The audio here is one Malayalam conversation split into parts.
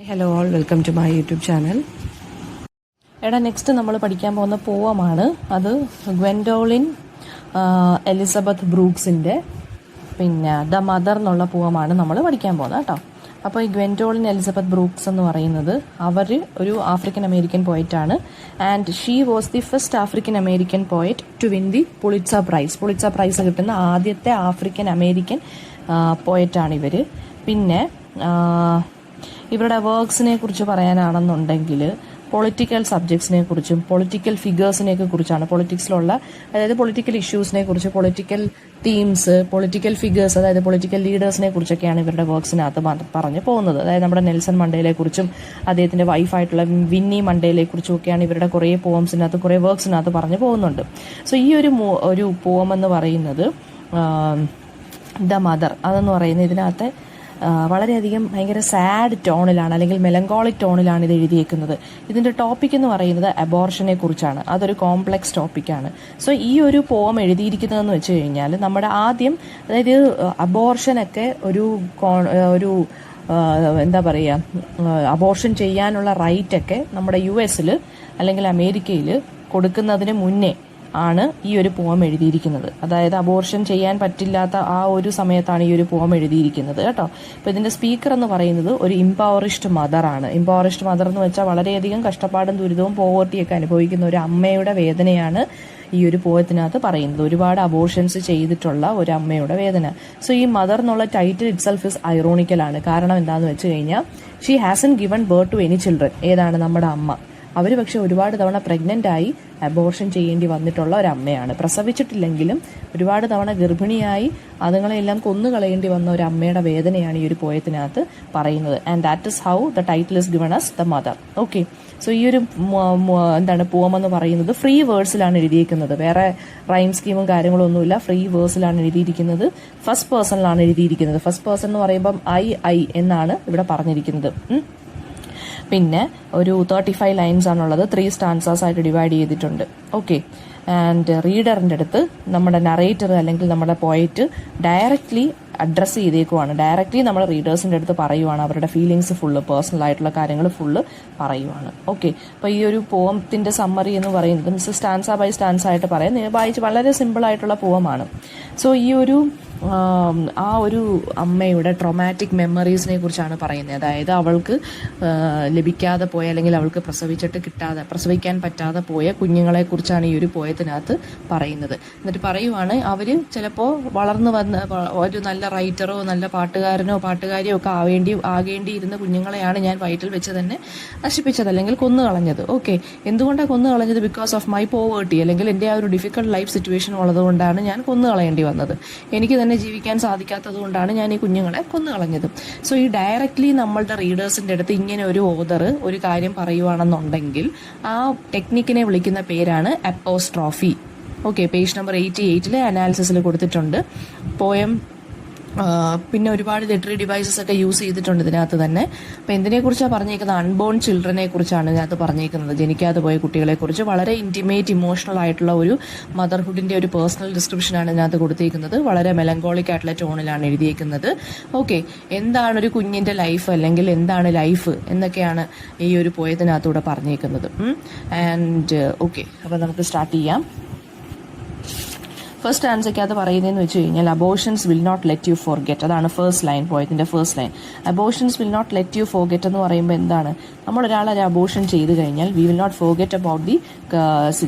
Hello all, welcome to my YouTube channel. Next നമ്മൾ പഠിക്കാൻ പോകുന്ന പോവമാണ്. അത് ഗ്വെൻഡോളിൻ എലിസബത്ത് ബ്രൂക്സിൻ്റെ ദ മദർ എന്നുള്ള പോവമാണ് നമ്മൾ പഠിക്കാൻ പോകുന്നത് കേട്ടോ. അപ്പോൾ ഈ ഗ്വെൻഡോളിൻ എലിസബത്ത് ബ്രൂക്സ് എന്ന് പറയുന്നത് അവർ ഒരു ആഫ്രിക്കൻ അമേരിക്കൻ പോയിറ്റാണ്. And she was the first African American poet to win the Pulitzer prize. Pulitzer prize കിട്ടുന്ന ആദ്യത്തെ ആഫ്രിക്കൻ അമേരിക്കൻ പോയിറ്റാണ് ഇവർ. പിന്നെ ഇവരുടെ വർക്ക്സിനെ കുറിച്ച് പറയാനാണെന്നുണ്ടെങ്കിൽ പൊളിറ്റിക്കൽ സബ്ജക്ട്സിനെ കുറിച്ചും പൊളിറ്റിക്കൽ ഫിഗേഴ്സിനെയൊക്കെ കുറിച്ചാണ്, പൊളിറ്റിക്സിലുള്ള അതായത് പൊളിറ്റിക്കൽ ഇഷ്യൂസിനെ കുറിച്ച്, പൊളിറ്റിക്കൽ തീംസ്, പൊളിറ്റിക്കൽ ഫിഗേഴ്സ്, അതായത് പൊളിറ്റിക്കൽ ലീഡേഴ്സിനെ കുറിച്ചൊക്കെയാണ് ഇവരുടെ വർക്ക്സിനകത്ത് പറഞ്ഞു പോകുന്നത്. അതായത് നമ്മുടെ നെൽസൺ മണ്ടേലയെ കുറിച്ചും അദ്ദേഹത്തിന്റെ വൈഫായിട്ടുള്ള വിന്നി മണ്ടേലയെ കുറിച്ചും ഒക്കെയാണ് ഇവരുടെ കുറേ പോംസിനകത്ത്, കുറേ വർക്ക്സിനകത്ത് പറഞ്ഞു പോകുന്നുണ്ട്. സോ ഈ ഒരു പോം എന്ന് പറയുന്നത് ദ മദർ, അതെന്ന് പറയുന്നത് ഇതിനകത്ത് വളരെയധികം ഭയങ്കര സാഡ് ടോണിലാണ്, അല്ലെങ്കിൽ മെലങ്കോളിക് ടോണിലാണ് ഇത് എഴുതിയേക്കുന്നത്. ഇതിന്റെ ടോപ്പിക് എന്ന് പറയുന്നത് അബോർഷനെ കുറിച്ചാണ്. അതൊരു കോംപ്ലക്സ് ടോപ്പിക്കാണ്. സോ ഈ ഒരു പോം എഴുതിയിരിക്കുന്നതെന്ന് വെച്ച് കഴിഞ്ഞാൽ നമ്മുടെ ആദ്യം, അതായത് അബോർഷനൊക്കെ ഒരു എന്താ പറയുക, അബോർഷൻ ചെയ്യാനുള്ള റൈറ്റൊക്കെ നമ്മുടെ US അല്ലെങ്കിൽ അമേരിക്കയിൽ കൊടുക്കുന്നതിന് മുന്നേ ആണ് ഈ ഒരു പോം എഴുതിയിരിക്കുന്നത്. അതായത് അബോർഷൻ ചെയ്യാൻ പറ്റില്ലാത്ത ആ ഒരു സമയത്താണ് ഈ ഒരു പോം എഴുതിയിരിക്കുന്നത് കേട്ടോ. അപ്പോൾ ഇതിന്റെ സ്പീക്കർ എന്ന് പറയുന്നത് ഒരു ഇംപവറിഷ്ഡ് മദർ ആണ്. ഇംപവറിഷ്ഡ് മദർ എന്ന് വെച്ചാൽ വളരെയധികം കഷ്ടപ്പാടും ദുരിതവും പോവർട്ടിയൊക്കെ അനുഭവിക്കുന്ന ഒരു അമ്മയുടെ വേദനയാണ് ഈ ഒരു പോയത്തിനകത്ത് പറയുന്നത്. ഒരുപാട് അബോർഷൻസ് ചെയ്തിട്ടുള്ള ഒരു അമ്മയുടെ വേദന. സോ ഈ മദർ എന്നുള്ള ടൈറ്റിൽ ഇറ്റ്സെൽഫ് ഇസ് ഐറോണിക്കലാണ്. കാരണം എന്താണെന്ന് വെച്ച് കഴിഞ്ഞാൽ she hasn't given birth to any children. ഏതാണ് നമ്മുടെ അമ്മ. അവർ പക്ഷെ ഒരുപാട് തവണ പ്രഗ്നന്റ് ആയി അബോർഷൻ ചെയ്യേണ്ടി വന്നിട്ടുള്ള ഒരു അമ്മയാണ്. പ്രസവിച്ചിട്ടില്ലെങ്കിലും ഒരുപാട് തവണ ഗർഭിണിയായി അതുങ്ങളെല്ലാം കൊന്നുകളയേണ്ടി വന്ന ഒരു അമ്മയുടെ വേദനയാണ് ഈ ഒരു പോയത്തിനകത്ത് പറയുന്നത്. And that is how the title is given as the mother. Okay, so ഈ ഒരു പോം എന്ന് പറയുന്നത് ഫ്രീ വേർഡ്സിലാണ് എഴുതിയിരിക്കുന്നത്. വേറെ റൈം സ്കീമും കാര്യങ്ങളും ഒന്നുമില്ല. ഫ്രീ വേർഡ്സിലാണ് എഴുതിയിരിക്കുന്നത്. ഫസ്റ്റ് പേഴ്സണിലാണ് എഴുതിയിരിക്കുന്നത്. ഫസ്റ്റ് പേഴ്സൺ എന്ന് പറയുമ്പം ഐ എന്നാണ് ഇവിടെ പറഞ്ഞിരിക്കുന്നത്. പിന്നെ ഒരു 35 ലൈൻസ് ആണുള്ളത്. 3 സ്റ്റാൻസാസ് ആയിട്ട് ഡിവൈഡ് ചെയ്തിട്ടുണ്ട്. ഓക്കെ, ആൻഡ് റീഡറിൻ്റെ അടുത്ത് നമ്മുടെ നറേറ്റർ അല്ലെങ്കിൽ നമ്മുടെ പോയറ്റ് ഡയറക്റ്റ്ലി അഡ്രസ്സ് ചെയ്തേക്കുവാണ്. ഡയറക്റ്റ്ലി നമ്മൾ റീഡേഴ്സിൻ്റെ അടുത്ത് പറയുവാണ്. അവരുടെ ഫീലിങ്സ് ഫുള്ള്, പേഴ്സണൽ ആയിട്ടുള്ള കാര്യങ്ങൾ ഫുള്ള് പറയുവാണ്. ഓക്കെ, അപ്പോൾ ഈ ഒരു പോമത്തിൻ്റെ സമ്മറി എന്ന് പറയുന്നത് സ്റ്റാൻസ ബൈ സ്റ്റാൻസ ആയിട്ട് പറയാം. വായിച്ച് വളരെ സിമ്പിൾ ആയിട്ടുള്ള പോമാണ്. സോ ഈ ആ ഒരു അമ്മയുടെ ട്രോമാറ്റിക് മെമ്മറീസിനെ കുറിച്ചാണ് പറയുന്നത്. അതായത് അവൾക്ക് ലഭിക്കാതെ പോയ, അല്ലെങ്കിൽ അവൾക്ക് പ്രസവിക്കാൻ പറ്റാതെ പോയ കുഞ്ഞുങ്ങളെ കുറിച്ചാണ് ഈ ഒരു പോയത്തിനകത്ത് പറയുന്നത്. എന്നിട്ട് പറയുവാണ്, അവര് ചിലപ്പോൾ വളർന്നു വന്ന് ഒരു നല്ല റൈറ്ററോ നല്ല പാട്ടുകാരനോ പാട്ടുകാരിയോ ഒക്കെ ആകേണ്ടിയിരുന്ന കുഞ്ഞുങ്ങളെയാണ് ഞാൻ വയറ്റിൽ വെച്ച് തന്നെ നശിപ്പിച്ചത്, അല്ലെങ്കിൽ കൊന്നുകളഞ്ഞത്. ഓക്കെ, എന്തുകൊണ്ടാണ് കൊന്നുകളഞ്ഞത്? ബിക്കോസ് ഓഫ് മൈ പോവേർട്ടി, അല്ലെങ്കിൽ എൻ്റെ ആ ഒരു ഡിഫിക്കൽട്ട് ലൈഫ് സിറ്റുവേഷൻ ഉള്ളതുകൊണ്ടാണ് ഞാൻ കൊന്നുകളയേണ്ടി വന്നത്. എനിക്ക് തന്നെ ജീവിക്കാൻ സാധിക്കാത്തത് കൊണ്ടാണ് ഞാൻ ഈ കുഞ്ഞുങ്ങളെ കൊന്നുകളഞ്ഞത്. സോ ഈ ഡയറക്റ്റ്ലി നമ്മളുടെ റീഡേഴ്സിൻ്റെ അടുത്ത് ഇങ്ങനെ ഒരു ഓതർ ഒരു കാര്യം പറയുവാണെന്നുണ്ടെങ്കിൽ ആ ടെക്നിക്കിനെ വിളിക്കുന്ന പേരാണ് അപ്പോസ്ട്രോഫി. ഓക്കെ, പേജ് നമ്പർ 88 അനാലിസിസിൽ കൊടുത്തിട്ടുണ്ട്. പോയം പിന്നെ ഒരുപാട് ലിറ്ററി ഡിവൈസസ് ഒക്കെ യൂസ് ചെയ്തിട്ടുണ്ട് ഇതിനകത്ത് തന്നെ. അപ്പോൾ എന്തിനെക്കുറിച്ചാണ് പറഞ്ഞേക്കുന്നത്? അൺബോൺ ചിൽഡ്രനെ കുറിച്ചാണ് ഇതിനകത്ത് പറഞ്ഞേക്കുന്നത്. ജനിക്കാതെ പോയ കുട്ടികളെ കുറിച്ച് വളരെ ഇന്റിമേറ്റ്, ഇമോഷണൽ ആയിട്ടുള്ള ഒരു മദർഹുഡിന്റെ ഒരു പേഴ്സണൽ ഡിസ്ക്രിപ്ഷനാണ് ഇതിനകത്ത് കൊടുത്തേക്കുന്നത്. വളരെ മെലങ്കോളിക് ആയിട്ടുള്ള ടോണിലാണ് എഴുതിയേക്കുന്നത്. ഓക്കെ, എന്താണ് ഒരു കുഞ്ഞിന്റെ ലൈഫ്, അല്ലെങ്കിൽ എന്താണ് ലൈഫ് എന്നൊക്കെയാണ് ഈ ഒരു പോയതിനകത്തൂടെ പറഞ്ഞേക്കുന്നത്. ആൻഡ് ഓക്കെ, അപ്പോൾ നമുക്ക് സ്റ്റാർട്ട് ചെയ്യാം. ഫസ്റ്റ് ആൻസർക്കകത്ത് പറയുന്നതെന്ന് വെച്ച് കഴിഞ്ഞാൽ abortions will not let you forget. അതാണ് ഫസ്റ്റ് ലൈൻ, പോയതിന്റെ first line. Abortions will not let you forget എന്ന് പറയുമ്പോൾ എന്താണ്? നമ്മൾ ഒരാളെ അബോർഷൻ ചെയ്ത് കഴിഞ്ഞാൽ we will not forget about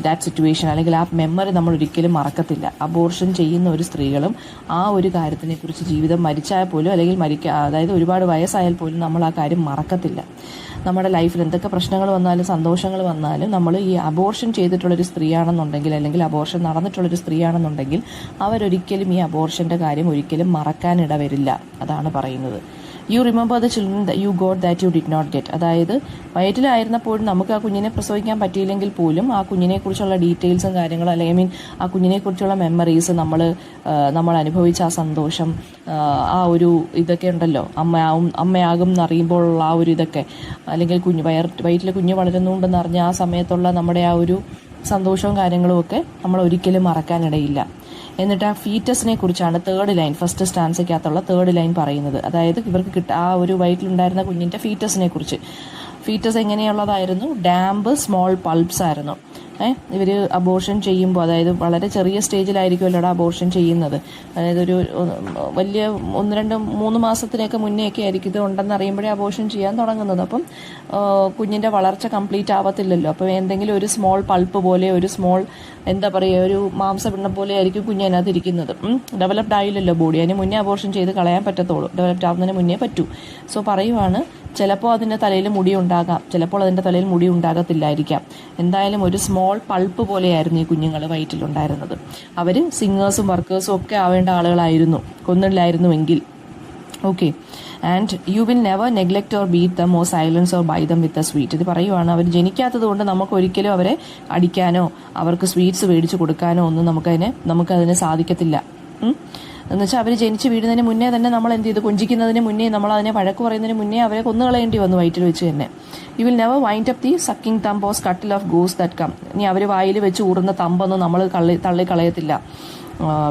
that situation, അല്ലെങ്കിൽ ആ മെമ്മറി നമ്മൾ ഒരിക്കലും മറക്കത്തില്ല. അബോർഷൻ ചെയ്യുന്ന ഒരു സ്ത്രീകളും ആ ഒരു കാര്യത്തിനെ കുറിച്ച് ജീവിതം മരിച്ചാൽ പോലും, അല്ലെങ്കിൽ അതായത് ഒരുപാട് വയസ്സായാൽ പോലും നമ്മൾ ആ കാര്യം മറക്കത്തില്ല. നമ്മുടെ ലൈഫിൽ എന്തൊക്കെ പ്രശ്നങ്ങൾ വന്നാലും സന്തോഷങ്ങൾ വന്നാലും നമ്മൾ ഈ അബോർഷൻ ചെയ്തിട്ടുള്ളൊരു സ്ത്രീയാണെന്നുണ്ടെങ്കിൽ, അല്ലെങ്കിൽ അബോർഷൻ നടന്നിട്ടുള്ളൊരു സ്ത്രീയാണെന്നുണ്ടെങ്കിൽ അവരൊരിക്കലും ഈ അബോർഷൻ്റെ കാര്യം ഒരിക്കലും മറക്കാനിടവരില്ല. അതാണ് പറയുന്നത്. You remember the children you got that you did not get. അതായത് വയറ്റിലായിരുന്നപ്പോഴും നമുക്ക് ആ കുഞ്ഞിനെ പ്രസവിക്കാൻ പറ്റിയില്ലെങ്കിൽ പോലും ആ കുഞ്ഞിനെക്കുറിച്ചുള്ള ഡീറ്റെയിൽസും കാര്യങ്ങളും, അല്ലെങ്കിൽ ആ കുഞ്ഞിനെക്കുറിച്ചുള്ള മെമ്മറീസ്, നമ്മൾ അനുഭവിച്ച ആ സന്തോഷം, ആ ഒരു ഇതൊക്കെ ഉണ്ടല്ലോ, അമ്മയാകും എന്നറിയുമ്പോഴുള്ള ആ ഒരു ഇതൊക്കെ, അല്ലെങ്കിൽ വയറ്റിലെ കുഞ്ഞ് വളരുന്നുണ്ടെന്ന് അറിഞ്ഞ ആ സമയത്തുള്ള നമ്മുടെ ആ ഒരു സന്തോഷവും കാര്യങ്ങളും ഒക്കെ നമ്മൾ ഒരിക്കലും മറക്കാനിടയില്ല. എന്നിട്ട് ആ ഫീറ്റസിനെ കുറിച്ചാണ് തേർഡ് ലൈൻ, ഫസ്റ്റ് സ്റ്റാൻസയ്ക്കകത്തുള്ള തേർഡ് ലൈൻ പറയുന്നത്. അതായത് ഇവർക്ക് ആ ഒരു വയറ്റിലുണ്ടായിരുന്ന കുഞ്ഞിൻ്റെ ഫീറ്റസിനെ കുറിച്ച്. ഫീറ്റസ് എങ്ങനെയുള്ളതായിരുന്നു? ഡാമ്പ് സ്മോൾ പൾപ്സ് ആയിരുന്നു. ഇവർ അബോർഷൻ ചെയ്യുമ്പോൾ, അതായത് വളരെ ചെറിയ സ്റ്റേജിലായിരിക്കുമല്ലോ അബോർഷൻ ചെയ്യുന്നത്. അതായത് ഒരു വലിയ 1-2-3 മാസത്തിനൊക്കെ മുന്നേയൊക്കെ ആയിരിക്കും ഇത് ഉണ്ടെന്ന് അറിയുമ്പോഴേ അബോർഷൻ ചെയ്യാൻ തുടങ്ങുന്നത്. അപ്പം കുഞ്ഞിൻ്റെ വളർച്ച കംപ്ലീറ്റ് ആവത്തില്ലല്ലോ. അപ്പം എന്തെങ്കിലും ഒരു സ്മോൾ പൾപ്പ് പോലെ, ഒരു സ്മോൾ എന്താ പറയുക, ഒരു മാംസപിണ്ഡം പോലെ ആയിരിക്കും കുഞ്ഞതിനകത്ത് ഇരിക്കുന്നത്. ഡെവലപ്ഡ് ആയില്ലല്ലോ ബോഡി. അതിന് മുന്നേ അബോർഷൻ ചെയ്ത് കളയാൻ പറ്റത്തുള്ളൂ, ഡെവലപ്ഡ് ആവുന്നതിന് മുന്നേ പറ്റൂ. സോ പറയുവാണ്, ചിലപ്പോൾ അതിൻ്റെ തലയിൽ മുടി ഉണ്ടാകാം, ചിലപ്പോൾ അതിൻ്റെ തലയിൽ മുടി ഉണ്ടാകത്തില്ലായിരിക്കാം. എന്തായാലും ഒരു സ്മോൾ പൾപ്പ് പോലെയായിരുന്നു ഈ കുഞ്ഞുങ്ങൾ വയറ്റിലുണ്ടായിരുന്നത്. അവർ സിംഗേഴ്സും വർക്കേഴ്സും ഒക്കെ ആവേണ്ട ആളുകളായിരുന്നു, കൊന്നില്ലായിരുന്നുവെങ്കിൽ. Okay. And you will never neglect or beat them or silence or buy them with a sweet. ഇത് പറയുവാണ്, അവർ ജനിക്കാത്തത് കൊണ്ട് നമുക്ക് ഒരിക്കലും അവരെ അടിക്കാനോ അവർക്ക് സ്വീറ്റ്സ് മേടിച്ച് കൊടുക്കാനോ ഒന്നും നമുക്കതിന് സാധിക്കത്തില്ല. എന്നുവെച്ചാൽ അവർ ജനിച്ച് വീഴുന്നതിന് മുന്നേ തന്നെ നമ്മൾ എന്ത് ചെയ്തു? കൊഞ്ചിക്കുന്നതിന് മുന്നേ, നമ്മൾ അതിനെ വഴക്ക് പറയുന്നതിന് മുന്നേ അവരെ കൊന്നുകളയേണ്ടി വന്നു വയറ്റിൽ വെച്ച് തന്നെ. You will never wind up the sucking thumb or scuttle off ഗോസ് ദാറ്റ് കം. ഇനി അവർ വായിൽ വെച്ച് ഊറുന്ന തമ്പൊന്നും നമ്മൾ തള്ളിക്കളയത്തില്ല.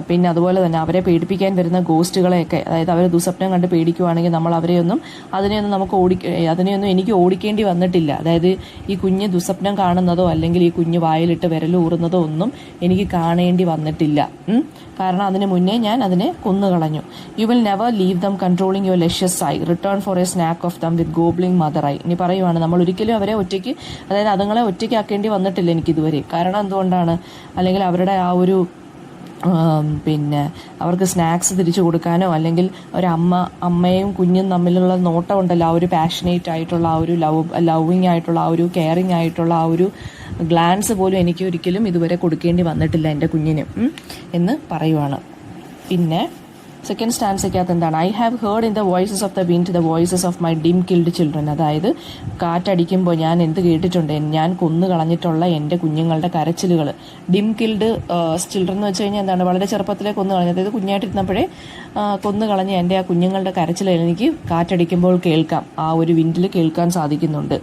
പിന്നെ അതുപോലെ തന്നെ അവരെ പേടിപ്പിക്കാൻ വരുന്ന ഗോസ്റ്റുകളെയൊക്കെ, അതായത് അവർ ദുസ്വപ്നം കണ്ട് പേടിക്കുവാണെങ്കിൽ നമ്മൾ അതിനെയൊന്നും എനിക്ക് ഓടിക്കേണ്ടി വന്നിട്ടില്ല. അതായത് ഈ കുഞ്ഞ് ദുസ്വപ്നം കാണുന്നതോ അല്ലെങ്കിൽ ഈ കുഞ്ഞ് വായിലിട്ട് വിരലൂറുന്നതോ ഒന്നും എനിക്ക് കാണേണ്ടി വന്നിട്ടില്ല. കാരണം അതിന് മുന്നേ ഞാൻ അതിനെ കൊന്നുകളഞ്ഞു. You will never leave them controlling your luscious eye, return for a snack of them with gobbling mother eye. ഇനി പറയുവാണ്, നമ്മൾ ഒരിക്കലും അവരെ ഒറ്റയ്ക്ക്, അതായത് അതുങ്ങളെ ഒറ്റയ്ക്കാക്കേണ്ടി വന്നിട്ടില്ല എനിക്കിതുവരെ. കാരണം എന്തുകൊണ്ടാണ്? അല്ലെങ്കിൽ അവരുടെ ആ ഒരു പിന്നെ അവർക്ക് സ്നാക്സ് തിരിച്ചു കൊടുക്കാനോ, അല്ലെങ്കിൽ അമ്മയും കുഞ്ഞും തമ്മിലുള്ള നോട്ടം ഉണ്ടല്ലോ, ആ ഒരു പാഷനേറ്റ് ആയിട്ടുള്ള, ആ ഒരു ലവിങ് ആയിട്ടുള്ള, ആ ഒരു കെയറിങ് ആയിട്ടുള്ള ആ ഒരു ഗ്ലാൻസ് പോലും എനിക്ക് ഒരിക്കലും ഇതുവരെ കൊടുക്കേണ്ടി വന്നിട്ടില്ല എൻ്റെ കുഞ്ഞിന് എന്ന് പറയുവാണ്. പിന്നെ സെക്കൻഡ് സ്റ്റാൻസയ്ക്കകത്ത് എന്താണ്? I have heard in the voices of the wind the voices of my dim killed children. അതായത് കാറ്റടിക്കുമ്പോൾ ഞാൻ എന്ത് കേട്ടിട്ടുണ്ട്? ഞാൻ കൊന്നു കളഞ്ഞിട്ടുള്ള എൻ്റെ കുഞ്ഞുങ്ങളുടെ കരച്ചിലുകൾ. ഡിം കിൽഡ് ചിൽഡ്രൻ എന്ന് വെച്ച് കഴിഞ്ഞാൽ എന്താണ്? വളരെ ചെറുപ്പത്തിലെ കൊന്നു കളഞ്ഞത്, അതായത് കുഞ്ഞായിട്ടിരുന്നപ്പോഴേ കൊന്നു കളഞ്ഞ എൻ്റെ ആ കുഞ്ഞുങ്ങളുടെ കരച്ചിലുകൾ എനിക്ക് കാറ്റടിക്കുമ്പോൾ കേൾക്കാം, ആ ഒരു വിൻഡിൽ കേൾക്കാൻ സാധിക്കുന്നുണ്ട്.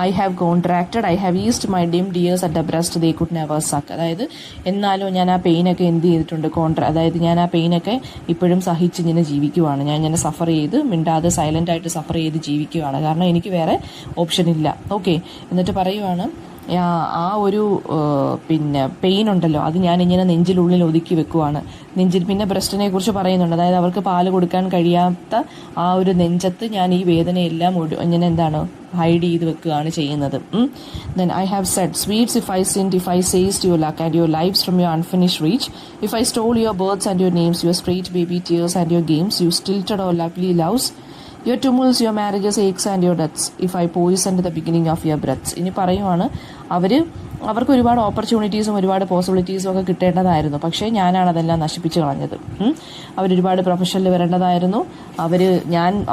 I have contracted, I have eased my dim dears at the breast they could never suck. അതായത് എന്നാലും ഞാൻ ആ പെയിനൊക്കെ എന്ത് ചെയ്തിട്ടുണ്ട്? അതായത് ഞാൻ ആ പെയിനൊക്കെ ഇപ്പോഴും സഹിച്ച് ഇങ്ങനെ ജീവിക്കുവാണ്. ഞാൻ ഇങ്ങനെ സഫർ ചെയ്ത്, മിണ്ടാതെ സൈലൻ്റ് ആയിട്ട് സഫർ ചെയ്ത് ജീവിക്കുവാണ്. കാരണം എനിക്ക് വേറെ ഓപ്ഷൻ ഇല്ല. ഓക്കെ. എന്നിട്ട് പറയുവാണ്, ആ ഒരു പിന്നെ പെയിൻ ഉണ്ടല്ലോ, അത് ഞാൻ ഇങ്ങനെ നെഞ്ചിനുള്ളിൽ ഒതുക്കി വെക്കുവാണ്. പിന്നെ ബ്രസ്റ്റിനെ കുറിച്ച് പറയുന്നുണ്ട്, അതായത് അവർക്ക് പാല് കൊടുക്കാൻ കഴിയാത്ത ആ ഒരു നെഞ്ചത്ത് ഞാൻ ഈ വേദനയെല്ലാം ഇങ്ങനെ എന്താണ് ഹൈഡ് ചെയ്ത് വെക്കുകയാണ് ചെയ്യുന്നത്. Then I have said, sweets, if I sinned, if I seized your luck and your lives from your unfinished reach, if I stole your births and your names, your straight baby tears and your games, you stilted or lovely loves, your tumults, your marriages, aches and your deaths, if I poisoned the beginning of your breaths. ഇനി പറയുവാണ്, അവർക്ക് ഒരുപാട് ഓപ്പർച്യൂണിറ്റീസും ഒരുപാട് പോസിബിലിറ്റീസും ഒക്കെ കിട്ടേണ്ടതായിരുന്നു. പക്ഷേ ഞാനാണ് അതെല്ലാം നശിപ്പിച്ച് കളഞ്ഞത്. അവരൊരുപാട് പ്രൊഫഷനിൽ വരേണ്ടതായിരുന്നു.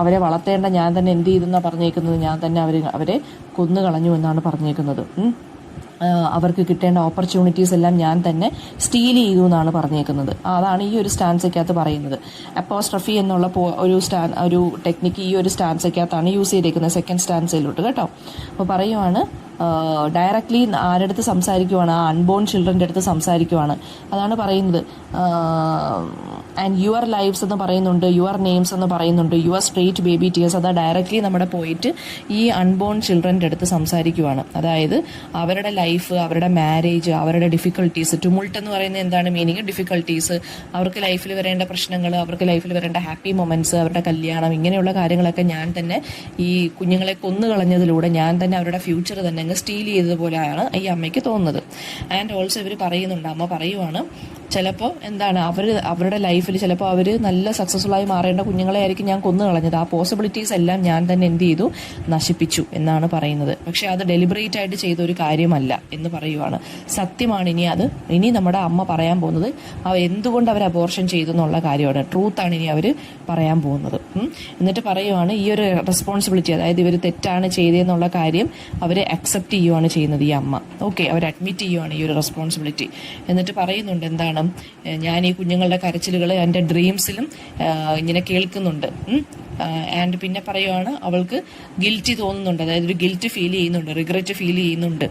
അവരെ വളർത്തേണ്ട ഞാൻ തന്നെ എന്ത് ചെയ്തെന്നാണ് പറഞ്ഞേക്കുന്നത്? ഞാൻ തന്നെ അവരെ കൊന്നു കളഞ്ഞു എന്നാണ് പറഞ്ഞേക്കുന്നത്. അവർക്ക് കിട്ടേണ്ട ഓപ്പർച്യൂണിറ്റീസ് എല്ലാം ഞാൻ തന്നെ സ്റ്റീൽ ചെയ്തു എന്നാണ് പറഞ്ഞേക്കുന്നത്. അതാണ് ഈ ഒരു സ്റ്റാൻസയ്ക്കകത്ത് പറയുന്നത്. അപ്പോസ്ട്രഫി എന്നുള്ള ഒരു ടെക്നിക്ക് ഈ ഒരു സ്റ്റാൻസയ്ക്കകത്താണ് യൂസ് ചെയ്തേക്കുന്നത്, സെക്കൻഡ് സ്റ്റാൻസയിലോട്ട് കേട്ടോ. അപ്പോൾ പറയുവാണ്, ഡയറക്റ്റ്ലി ആരുടെ അടുത്ത് സംസാരിക്കുവാണ്? ആ അൺബോൺ ചിൽഡ്രൻ്റെ അടുത്ത് സംസാരിക്കുവാണ്. അതാണ് പറയുന്നത്. ആൻഡ് യുവർ ലൈഫ്സ് എന്ന് പറയുന്നുണ്ട്, യുവർ നെയിംസ് എന്ന് പറയുന്നുണ്ട്, യുവർ സ്ട്രേറ്റ് ബേബി ടിയേഴ്സ്. അത് ഡയറക്റ്റ്ലി നമ്മുടെ പോയിട്ട് ഈ അൺബോൺ ചിൽഡ്രൻ്റെ അടുത്ത് സംസാരിക്കുവാണ്. അതായത് അവരുടെ ലൈഫ്, അവരുടെ മാരേജ്, അവരുടെ ഡിഫിക്കൽട്ടീസ്. ടുമുൾട്ട് എന്ന് പറയുന്നത് എന്താണ് മീനിങ്? ഡിഫിക്കൽട്ടീസ്. അവർക്ക് ലൈഫിൽ വരേണ്ട പ്രശ്നങ്ങൾ, അവർക്ക് ലൈഫിൽ വരേണ്ട ഹാപ്പി മൊമെന്റ്സ്, അവരുടെ കല്യാണം, ഇങ്ങനെയുള്ള കാര്യങ്ങളൊക്കെ ഞാൻ തന്നെ ഈ കുഞ്ഞുങ്ങളെ കൊന്നു കളഞ്ഞതിലൂടെ ഞാൻ തന്നെ അവരുടെ ഫ്യൂച്ചർ തന്നെ സ്റ്റീൽ ചെയ്തതുപോലെയാണ് ഈ അമ്മയ്ക്ക് തോന്നുന്നത്. ആൻഡ് ഓൾസോ ഇവർ പറയുന്നുണ്ട്, അമ്മ പറയുവാണ്, ചിലപ്പോൾ എന്താണ് അവരുടെ ലൈഫിൽ ചിലപ്പോൾ അവർ നല്ല സക്സസ്ഫുൾ ആയി മാറേണ്ട കുഞ്ഞുങ്ങളെ ആയിരിക്കും ഞാൻ കൊന്നു കളഞ്ഞത്. ആ പോസിബിലിറ്റീസ് എല്ലാം ഞാൻ തന്നെ എന്ത് ചെയ്തു? നശിപ്പിച്ചു എന്നാണ് പറയുന്നത്. പക്ഷെ അത് ഡെലിബറേറ്റ് ആയിട്ട് ചെയ്ത ഒരു കാര്യമല്ല എന്ന് പറയുവാണ്. സത്യമാണ്. ഇനി നമ്മുടെ അമ്മ പറയാൻ പോകുന്നത് എന്തുകൊണ്ട് അവർ അബോർഷൻ ചെയ്തു എന്നുള്ള കാര്യമാണ്. ട്രൂത്താണ് ഇനി അവർ പറയാൻ പോകുന്നത്. എന്നിട്ട് പറയുവാണ്, ഈ ഒരു റെസ്പോൺസിബിലിറ്റി, അതായത് ഇവർ തെറ്റാണ് ചെയ്തതെന്നുള്ള കാര്യം അവർ അക്സെപ്റ്റ് ചെയ്യുവാണ് ചെയ്യുന്നത് ഈ അമ്മ. ഓക്കെ, അവർ അഡ്മിറ്റ് ചെയ്യുവാണ് ഈ ഒരു റെസ്പോൺസിബിലിറ്റി. എന്നിട്ട് പറയുന്നുണ്ട്, എന്താണ്, ഞാൻ ഈ കുഞ്ഞുങ്ങളുടെ കരച്ചിലുകൾ എൻ്റെ ഡ്രീംസിലും ഇങ്ങനെ കേൾക്കുന്നുണ്ട്. ആൻഡ് പിന്നെ പറയുവാണ് അവൾക്ക് ഗിൽറ്റി തോന്നുന്നുണ്ട്, അതായത് ഒരു ഗിൽറ്റ് ഫീൽ ചെയ്യുന്നുണ്ട്, റിഗ്രറ്റ് ഫീൽ ചെയ്യുന്നുണ്ട്.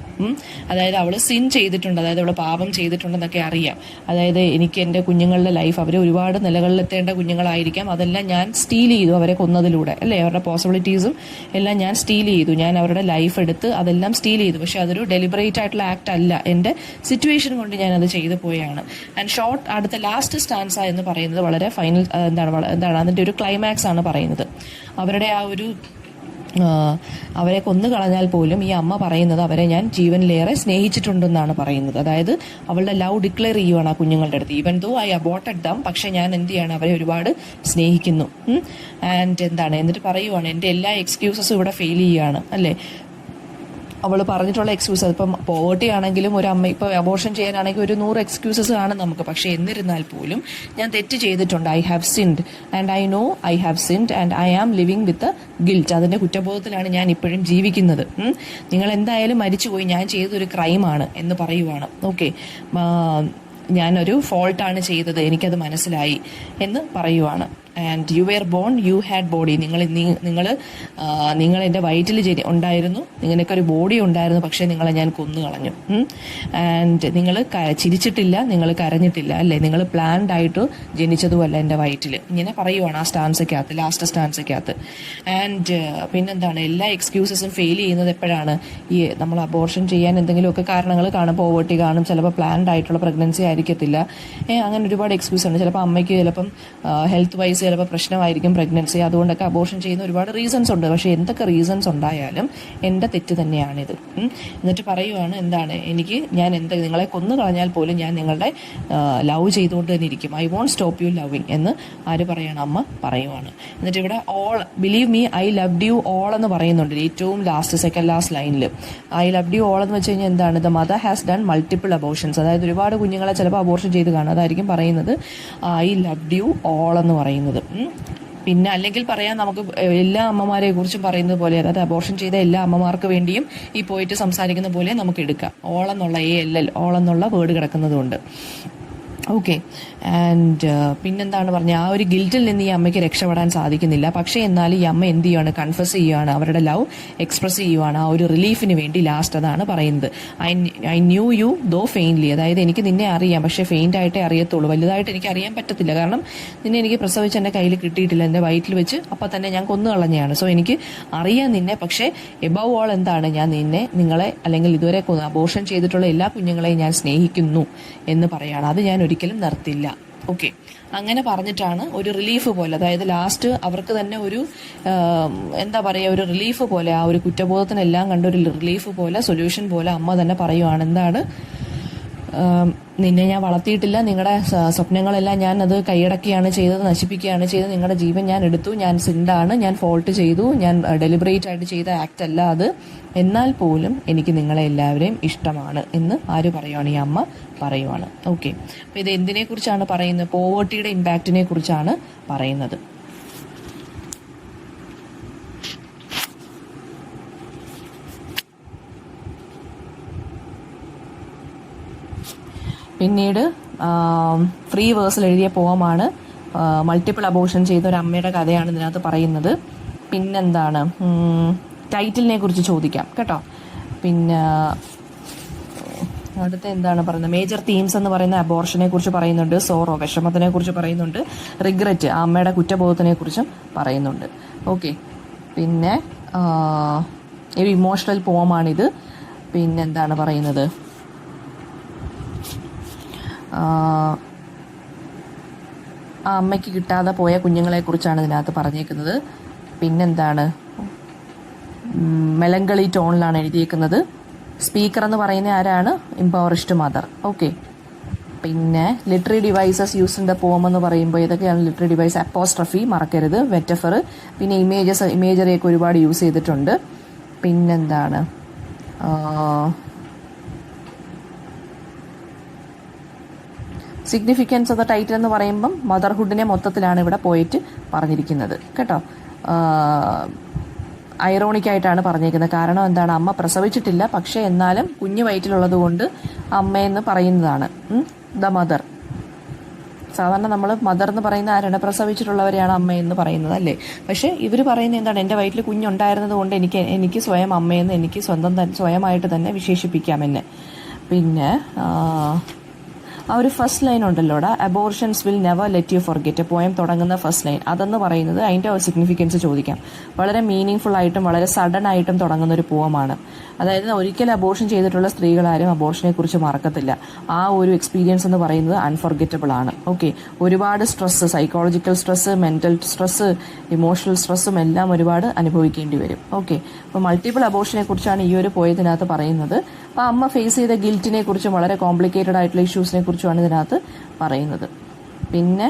അതായത് അവൾ സിൻ ചെയ്തിട്ടുണ്ട്, അതായത് അവൾ പാപം ചെയ്തിട്ടുണ്ടെന്നൊക്കെ അറിയാം. അതായത് എനിക്ക് എൻ്റെ കുഞ്ഞുങ്ങളുടെ ലൈഫ്, അവർ ഒരുപാട് നിലകളിലെത്തേണ്ട കുഞ്ഞുങ്ങളായിരിക്കാം, അതെല്ലാം ഞാൻ സ്റ്റീൽ ചെയ്തു അവരെ കൊന്നതിലൂടെ, അല്ലേ? അവരുടെ പോസിബിലിറ്റീസും എല്ലാം ഞാൻ സ്റ്റീൽ ചെയ്തു, ഞാൻ അവരുടെ ലൈഫ് എടുത്ത് അതെല്ലാം സ്റ്റീൽ ചെയ്തു. പക്ഷെ അതൊരു ഡെലിബറേറ്റ് ആയിട്ടുള്ള ആക്ട് അല്ല, എൻ്റെ സിറ്റുവേഷൻ കൊണ്ട് ഞാൻ അത് ചെയ്തു പോയാണ്. ആൻഡ് അടുത്ത ലാസ്റ്റ് സ്റ്റാൻസ എന്ന് പറയുന്നത് വളരെ ഫൈനൽ എന്താണ് അതിൻ്റെ ഒരു ക്ലൈമാക്സ് ആണ് പറയുന്നത്. അവരുടെ ആ ഒരു അവരെ കൊന്നു കളഞ്ഞാൽ പോലും ഈ അമ്മ പറയുന്നത് അവരെ ഞാൻ ജീവനിലേറെ സ്നേഹിച്ചിട്ടുണ്ടെന്നാണ് പറയുന്നത്. അതായത് അവളുടെ ലവ് ഡിക്ലെയർ ചെയ്യുവാണ് ആ കുഞ്ഞുങ്ങളുടെ അടുത്ത്. Even though I aborted them, പക്ഷെ ഞാൻ എന്ത് ചെയ്യാണ്, അവരെ ഒരുപാട് സ്നേഹിക്കുന്നു. ആൻഡ് എന്നിട്ട് പറയുവാണ് എൻ്റെ എല്ലാ എക്സ്ക്യൂസസും ഇവിടെ ഫെയിൽ ചെയ്യുകയാണ്, അല്ലേ? അവൾ പറഞ്ഞിട്ടുള്ള എക്സ്ക്യൂസ്, അതിപ്പം പോവർട്ടി ആണെങ്കിലും ഒരു അമ്മ ഇപ്പോൾ അബോർഷൻ ചെയ്യാനാണെങ്കിൽ ഒരു 100 എക്സ്ക്യൂസസ് ആണ് നമുക്ക്. പക്ഷേ എന്നിരുന്നാൽ പോലും ഞാൻ തെറ്റ് ചെയ്തിട്ടുണ്ട്, I have sinned and I know I have sinned and I am living with guilt. അതിൻ്റെ കുറ്റബോധത്തിലാണ് ഞാൻ ഇപ്പോഴും ജീവിക്കുന്നത്. നിങ്ങൾ എന്തായാലും മരിച്ചുപോയി, ഞാൻ ചെയ്തൊരു ക്രൈമാണ് എന്ന് പറയുവാണ്. ഓക്കെ, ഞാനൊരു ഫോൾട്ടാണ് ചെയ്തത്, എനിക്കത് മനസ്സിലായി എന്ന് പറയുവാണ്. And you were born, you had body. നിങ്ങൾ എൻ്റെ വയറ്റിൽ ഉണ്ടായിരുന്നു, നിങ്ങൾക്കൊരു ഒരു ബോഡി ഉണ്ടായിരുന്നു, പക്ഷേ നിങ്ങളെ ഞാൻ കൊന്നു കളഞ്ഞു. ആൻഡ് നിങ്ങൾ ചിരിച്ചിട്ടില്ല, നിങ്ങൾ കരഞ്ഞിട്ടില്ല, അല്ലേ? നിങ്ങൾ പ്ലാൻഡ് ആയിട്ട് ജനിച്ചതുമല്ല എൻ്റെ വയറ്റിൽ. ഇങ്ങനെ പറയുവാണ് ആ സ്റ്റാൻസയ്ക്കകത്ത്, ലാസ്റ്റ് സ്റ്റാൻസയ്ക്കകത്ത്. ആൻഡ് പിന്നെന്താണ്, എല്ലാ എക്സ്ക്യൂസസും ഫെയിൽ ചെയ്യുന്നത് എപ്പോഴാണ്? ഈ നമ്മൾ അബോർഷൻ ചെയ്യാൻ എന്തെങ്കിലുമൊക്കെ കാരണങ്ങൾ കാണും, പോവർട്ടി കാണും, ചിലപ്പോൾ പ്ലാൻഡ് ആയിട്ടുള്ള പ്രഗ്നൻസി ആയിരിക്കത്തില്ല, അങ്ങനെ ഒരുപാട് എക്സ്ക്യൂസ് ഉണ്ട്. ചിലപ്പോൾ അമ്മയ്ക്ക് ചിലപ്പം ഹെൽത്ത് വൈസ് ചിലപ്പോൾ പ്രശ്നമായിരിക്കും പ്രഗ്നൻസി, അതുകൊണ്ടൊക്കെ അബോർഷൻ ചെയ്യുന്ന ഒരുപാട് റീസൺസ് ഉണ്ട്. പക്ഷേ എന്തൊക്കെ റീസൺസ് ഉണ്ടായാലും എൻ്റെ തെറ്റ് തന്നെയാണിത്. എന്നിട്ട് പറയുവാണ് ഞാൻ നിങ്ങളെ കൊന്നു കളഞ്ഞാൽ പോലും ഞാൻ നിങ്ങളുടെ ലവ് ചെയ്തുകൊണ്ട് തന്നെ ഇരിക്കും. I won't stop you loving എന്ന് ആര് പറയണം? അമ്മ പറയുവാണ്. എന്നിട്ട് ഇവിടെ all believe me I loved you all എന്ന് പറയുന്നുണ്ട് ഏറ്റവും സെക്കൻഡ് ലാസ്റ്റ് ലൈനിൽ. ഐ ലവ്ഡ് യു ഓൾ എന്ന് വെച്ച് കഴിഞ്ഞാൽ എന്താണ്? The mother has done multiple abortions, അതായത് ഒരുപാട് കുഞ്ഞുങ്ങളെ ചിലപ്പോൾ അബോർഷൻ ചെയ്ത് കാണും, അതായിരിക്കും പറയുന്നത് ഐ ലവ്ഡ് യു ഓൾ എന്ന് പറയുന്നത്. പിന്നെ അല്ലെങ്കിൽ പറയാൻ നമുക്ക് എല്ലാ അമ്മമാരെ കുറിച്ചും പറയുന്നത് പോലെ, അതായത് അബോർഷൻ ചെയ്ത എല്ലാ അമ്മമാർക്ക് വേണ്ടിയും ഈ പോയിട്ട് സംസാരിക്കുന്ന പോലെ നമുക്ക് എടുക്കാം. ഓളെന്നുള്ള ഓളെന്നുള്ള വേർഡ് കിടക്കുന്നതുകൊണ്ട്. ഓക്കെ, ആൻഡ് പിന്നെന്താണ് പറഞ്ഞത്, ആ ഒരു ഗിൽറ്റിൽ നിന്ന് ഈ അമ്മയ്ക്ക് രക്ഷപ്പെടാൻ സാധിക്കുന്നില്ല. പക്ഷേ എന്നാൽ ഈ അമ്മ എന്ത് ചെയ്യുകയാണ്? കൺഫസ് ചെയ്യുകയാണ്, അവരുടെ ലവ് എക്സ്പ്രസ് ചെയ്യുവാണ്, ആ ഒരു റിലീഫിന് വേണ്ടി. ലാസ്റ്റ് അതാണ് പറയുന്നത്, I new U though faintly, അതായത് എനിക്ക് നിന്നെ അറിയാം, പക്ഷേ ഫെയിൻ്റ് ആയിട്ടേ അറിയത്തുള്ളൂ, വലുതായിട്ട് എനിക്ക് അറിയാൻ പറ്റത്തില്ല. കാരണം നിന്നെ എനിക്ക് പ്രസവിച്ച് എൻ്റെ കയ്യിൽ കിട്ടിയിട്ടില്ല, എൻ്റെ വയറ്റിൽ വെച്ച് അപ്പം തന്നെ ഞാൻ കൊന്നു കളഞ്ഞതാണ്. സോ എനിക്ക് അറിയാം നിന്നെ, പക്ഷേ എബവ് ഓൾ എന്താണ്, ഞാൻ നിങ്ങളെ അല്ലെങ്കിൽ ഇതുവരെ അബോർഷൻ ചെയ്തിട്ടുള്ള എല്ലാ കുഞ്ഞുങ്ങളെയും ഞാൻ സ്നേഹിക്കുന്നു എന്ന് പറയാണ്. അത് ഞാൻ ഒരിക്കലും നിർത്തില്ല. ഓക്കെ, അങ്ങനെ പറഞ്ഞിട്ടാണ് ഒരു റിലീഫ് പോലെ, അതായത് ലാസ്റ്റ് അവർക്ക് തന്നെ ഒരു ഒരു റിലീഫ് പോലെ, ആ ഒരു കുറ്റബോധത്തിനെല്ലാം കണ്ട ഒരു റിലീഫ് പോലെ, സൊല്യൂഷൻ പോലെ അമ്മ തന്നെ പറയുവാണ്. നിന്നെ ഞാൻ വളർത്തിയിട്ടില്ല, നിങ്ങളുടെ സ്വപ്നങ്ങളെല്ലാം ഞാൻ അത് കൈയടക്കുകയാണ് ചെയ്തത്, നശിപ്പിക്കുകയാണ് ചെയ്തത്, നിങ്ങളുടെ ജീവൻ ഞാൻ എടുത്തു, ഞാൻ സിൻഡാണ്, ഞാൻ ഫോൾട്ട് ചെയ്തു, ഞാൻ ഡെലിബറേറ്റ് ആയിട്ട് ചെയ്ത ആക്ട് അല്ല അത്, എന്നാൽ പോലും എനിക്ക് നിങ്ങളെ എല്ലാവരെയും ഇഷ്ടമാണ് എന്ന് ആര് പറയുവാണ്? ഈ അമ്മ പറയുവാണ്. ഓക്കെ, അപ്പോൾ ഇത് എന്തിനെ കുറിച്ചാണ് പറയുന്നത്? പോവർട്ടിയുടെ ഇമ്പാക്റ്റിനെ കുറിച്ചാണ് പറയുന്നത്. പിന്നീട് ഫ്രീ വേഴ്സിൽ എഴുതിയ പോവമാണ്, മൾട്ടിപ്പിൾ അബോർഷൻ ചെയ്ത ഒരു അമ്മയുടെ കഥയാണ് ഇതിനകത്ത് പറയുന്നത്. പിന്നെന്താണ്, ടൈറ്റിലിനെ കുറിച്ച് ചോദിക്കാം കേട്ടോ. പിന്നെ അടുത്ത എന്താണ് പറയുന്നത്, മേജർ തീംസ് എന്ന് പറയുന്ന അബോർഷനെ കുറിച്ച് പറയുന്നുണ്ട്, സോറോ വിഷമത്തിനെ കുറിച്ച് പറയുന്നുണ്ട്, റിഗ്രറ്റ് അമ്മയുടെ കുറ്റബോധത്തിനെ കുറിച്ചും പറയുന്നുണ്ട്. ഓക്കെ, പിന്നെ ഒരു ഇമോഷണൽ പോമാണിത്. പിന്നെന്താണ് പറയുന്നത്, ആ അമ്മയ്ക്ക് കിട്ടാതെ പോയ കുഞ്ഞുങ്ങളെ കുറിച്ചാണ് ഇതിനകത്ത് പറഞ്ഞേക്കുന്നത്. പിന്നെന്താണ്, മെലങ്കളി ടോണിലാണ് എഴുതിയേക്കുന്നത്. സ്പീക്കർ എന്ന് പറയുന്ന ആരാണ്? ഇംപവറിസ്റ്റ് മദർ. ഓക്കെ, പിന്നെ literary devices use in the poem എന്ന് പറയുമ്പോൾ ഇതൊക്കെയാണ് ലിറ്ററി ഡിവൈസ്. അപ്പോസ്ട്രഫി മറക്കരുത്, മെറ്റഫർ, പിന്നെ ഇമേജറിയൊക്കെ ഒരുപാട് യൂസ് ചെയ്തിട്ടുണ്ട്. പിന്നെന്താണ്, സിഗ്നിഫിക്കൻസ് ഓഫ് ദ ടൈറ്റിൽ എന്ന് പറയുമ്പം മദർഹുഡിനെ മൊത്തത്തിലാണ് ഇവിടെ പോയിട്ട് പറഞ്ഞിരിക്കുന്നത് കേട്ടോ. ഐറോണിക്കായിട്ടാണ് പറഞ്ഞിരിക്കുന്നത്. കാരണം എന്താണ്, അമ്മ പ്രസവിച്ചിട്ടില്ല, പക്ഷേ എന്നാലും കുഞ്ഞു വയറ്റിലുള്ളത് കൊണ്ട് അമ്മയെന്ന് പറയുന്നതാണ്. ദ മദർ സാധാരണ നമ്മൾ മദർ എന്ന് പറയുന്ന ആരാണ്? പ്രസവിച്ചിട്ടുള്ളവരെയാണ് അമ്മയെന്ന് പറയുന്നത് അല്ലേ? പക്ഷേ ഇവർ പറയുന്നത് എന്താണ്? എൻ്റെ വയറ്റിൽ കുഞ്ഞുണ്ടായിരുന്നത് കൊണ്ട് എനിക്ക് സ്വയം അമ്മയെന്ന് എനിക്ക് സ്വയമായിട്ട് തന്നെ വിശേഷിപ്പിക്കാം എന്നെ. പിന്നെ ആ ഒരു ഫസ്റ്റ് ലൈൻ ഉണ്ടല്ലോടാ, abortions will never let you forget, poem തുടങ്ങുന്ന ഫസ്റ്റ് ലൈൻ, അതെന്ന് പറയുന്നത് അതിൻ്റെ ഒരു സിഗ്നിഫിക്കൻസ് ചോദിക്കാം. വളരെ മീനിങ് ആയിട്ടും വളരെ സഡൻ ആയിട്ടും തുടങ്ങുന്ന ഒരു പോവമാണ്. അതായത് ഒരിക്കൽ അബോർഷൻ ചെയ്തിട്ടുള്ള സ്ത്രീകളാരും അബോർഷനെ കുറിച്ച് മറക്കത്തില്ല. ആ ഒരു എക്സ്പീരിയൻസ് എന്ന് പറയുന്നത് അൺഫോർഗെറ്റബിൾ ആണ്. ഓക്കെ, ഒരുപാട് stress, psychological stress, mental stress, emotional സ്ട്രെസ്സും എല്ലാം ഒരുപാട് അനുഭവിക്കേണ്ടി വരും. ഓക്കെ, അപ്പോൾ മൾട്ടിപ്പിൾ അബോർഷനെ കുറിച്ചാണ് ഈ ഒരു പോയതിനകത്ത് പറയുന്നത്. അപ്പോൾ അമ്മ ഫേസ് ചെയ്ത ഗിൽറ്റിനെ കുറിച്ചും വളരെ കോംപ്ലിക്കേറ്റഡ് ആയിട്ടുള്ള ഇഷ്യൂസിനെ കുറിച്ചുമാണ് ഇതിനകത്ത് പറയുന്നത്. പിന്നെ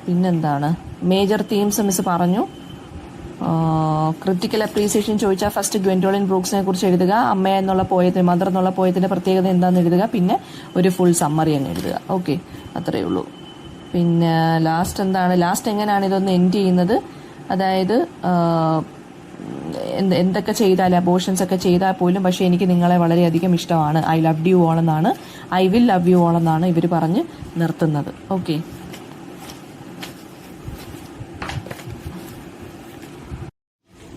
പിന്നെന്താണ് മേജർ തീംസ് മിസ് പറഞ്ഞു. ക്രിട്ടിക്കൽ അപ്രീസിയേഷൻ ചോദിച്ചാൽ ഫസ്റ്റ് ഗ്വെൻഡോളിൻ ബ്രൂക്സിനെ കുറിച്ച് എഴുതുക, അമ്മ എന്നുള്ള പോയത്തിന്, മദർ എന്നുള്ള പോയത്തിൻ്റെ പ്രത്യേകത എന്താണെന്ന് എഴുതുക, പിന്നെ ഒരു ഫുൾ സമ്മറി അങ്ങ് എഴുതുക. ഓക്കെ, അത്രയേ ഉള്ളൂ. പിന്നെ ലാസ്റ്റ് എങ്ങനെയാണ് ഇതൊന്ന് എൻഡ് ചെയ്യുന്നത്? അതായത് എന്തൊക്കെ ചെയ്താൽ, അബോർഷൻസ് ഒക്കെ ചെയ്താൽ പോലും പക്ഷേ എനിക്ക് നിങ്ങളെ വളരെയധികം ഇഷ്ടമാണ്, ഐ ലവ് യു ഓൾ എന്നാണ്, I will love you all എന്നാണ് ഇവർ പറഞ്ഞ് നിർത്തുന്നത്. ഓക്കെ,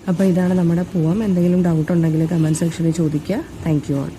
അപ്പോൾ ഇതാണ് നമ്മുടെ പോവാം. എന്തെങ്കിലും ഡൗട്ട് ഉണ്ടെങ്കിൽ കമൻറ്റ് സെക്ഷനിൽ ചോദിക്കുക. Thank you all.